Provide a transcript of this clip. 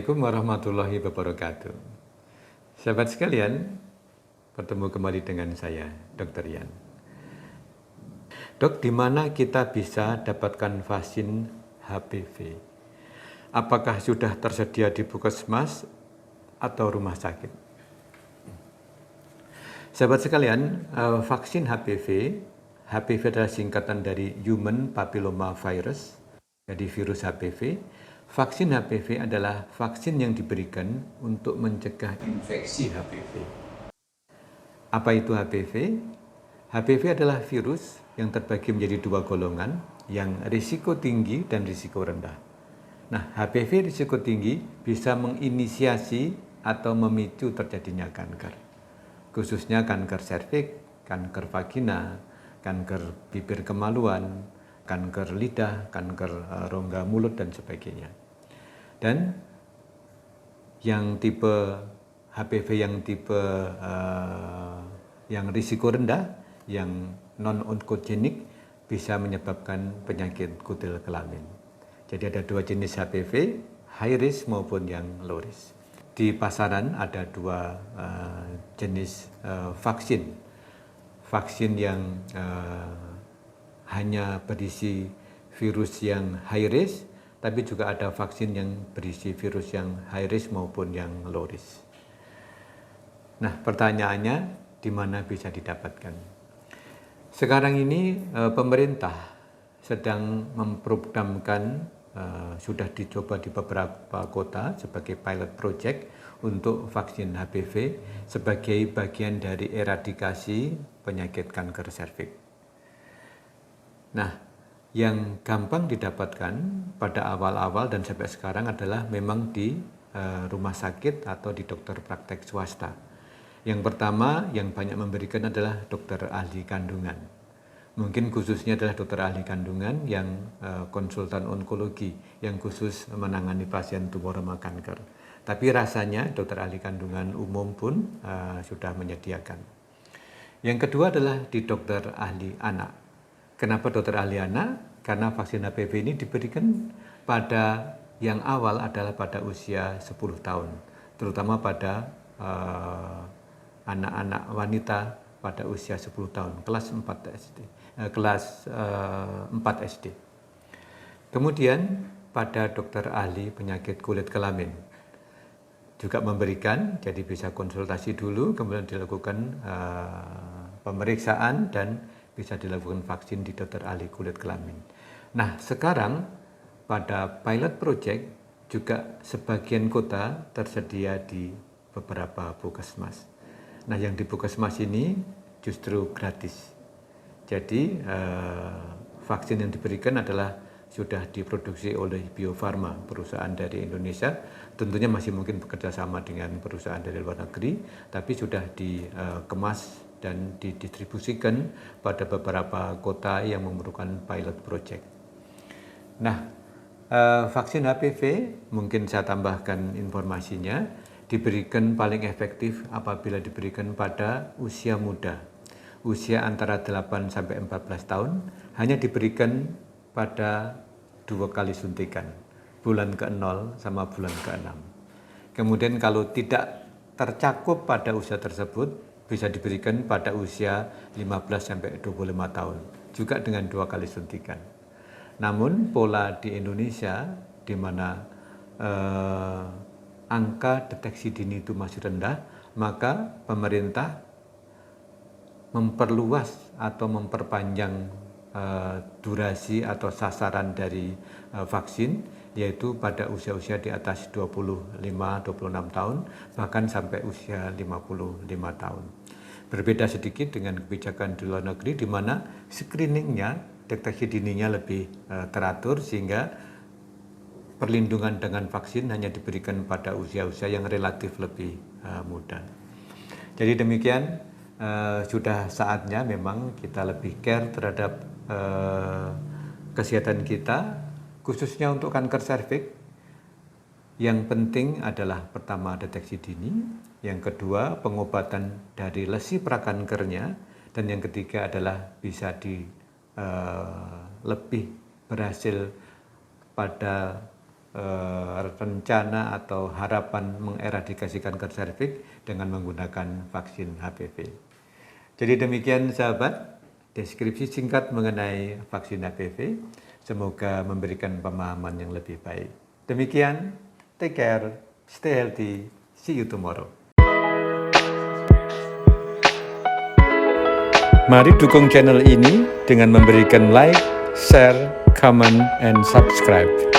Assalamualaikum warahmatullahi wabarakatuh. Sahabat sekalian, bertemu kembali dengan saya, Dr. Yan. Dok, di mana kita bisa dapatkan vaksin HPV? Apakah sudah tersedia di puskesmas atau rumah sakit? Sahabat sekalian, vaksin HPV adalah singkatan dari Human Papilloma Virus, jadi virus HPV. Vaksin HPV adalah vaksin yang diberikan untuk mencegah infeksi HPV. Apa itu HPV? HPV adalah virus yang terbagi menjadi dua golongan, yang risiko tinggi dan risiko rendah. Nah, HPV risiko tinggi bisa menginisiasi atau memicu terjadinya kanker, khususnya kanker serviks, kanker vagina, kanker bibir kemaluan, kanker lidah, kanker rongga mulut, dan sebagainya. Dan yang tipe HPV yang risiko rendah, yang non-onkogenik, bisa menyebabkan penyakit kutil kelamin. Jadi ada dua jenis HPV, high risk maupun yang low risk. Di pasaran ada dua jenis vaksin. Vaksin yang hanya berisi virus yang high risk, tapi juga ada vaksin yang berisi virus yang high risk maupun yang low risk. Nah, pertanyaannya, di mana bisa didapatkan? Sekarang ini pemerintah sedang memprogramkan, sudah dicoba di beberapa kota sebagai pilot project untuk vaksin HPV sebagai bagian dari eradikasi penyakit kanker serviks. Nah, yang gampang didapatkan pada awal-awal dan sampai sekarang adalah memang di rumah sakit atau di dokter praktek swasta. Yang pertama yang banyak memberikan adalah dokter ahli kandungan. Mungkin khususnya adalah dokter ahli kandungan yang konsultan onkologi, yang khusus menangani pasien tumor rema kanker. Tapi rasanya dokter ahli kandungan umum pun sudah menyediakan. Yang kedua adalah di dokter ahli anak. Kenapa dokter ahli anak? Karena vaksin HPV ini diberikan pada yang awal adalah pada usia 10 tahun, terutama pada anak-anak wanita pada usia 10 tahun, kelas 4 SD. Kemudian pada dokter ahli penyakit kulit kelamin juga memberikan, jadi bisa konsultasi dulu, kemudian dilakukan pemeriksaan dan bisa dilakukan vaksin di dokter ahli kulit kelamin. Nah, sekarang pada pilot project juga sebagian kota tersedia di beberapa puskesmas. Nah, yang di puskesmas ini justru gratis. Jadi vaksin yang diberikan adalah sudah diproduksi oleh Bio Farma, perusahaan dari Indonesia. Tentunya masih mungkin bekerja sama dengan perusahaan dari luar negeri, tapi sudah dikemas dan didistribusikan pada beberapa kota yang memerlukan pilot project. Nah, vaksin HPV mungkin saya tambahkan informasinya, diberikan paling efektif apabila diberikan pada usia muda, usia antara 8 sampai 14 tahun, hanya diberikan pada 2 kali suntikan, bulan ke-0 sama bulan ke-6. Kemudian kalau tidak tercakup pada usia tersebut, bisa diberikan pada usia 15 sampai 25 tahun, juga dengan 2 kali suntikan. Namun pola di Indonesia di mana angka deteksi dini itu masih rendah, maka pemerintah memperluas atau memperpanjang durasi atau sasaran dari vaksin, yaitu pada usia-usia di atas 25-26 tahun, bahkan sampai usia 55 tahun. Berbeda sedikit dengan kebijakan di luar negeri, di mana screeningnya, deteksi dininya lebih teratur, sehingga perlindungan dengan vaksin hanya diberikan pada usia-usia yang relatif lebih muda. Jadi demikian, sudah saatnya memang kita lebih care terhadap kesehatan kita, khususnya untuk kanker serviks. Yang penting adalah pertama deteksi dini, yang kedua pengobatan dari lesi prakankernya, dan yang ketiga adalah bisa lebih berhasil pada rencana atau harapan mengeradikasikan kanker serviks dengan menggunakan vaksin HPV. Jadi demikian sahabat, deskripsi singkat mengenai vaksin HPV. Semoga memberikan pemahaman yang lebih baik. Demikian, take care, stay healthy, see you tomorrow. Mari dukung channel ini dengan memberikan like, share, comment, and subscribe.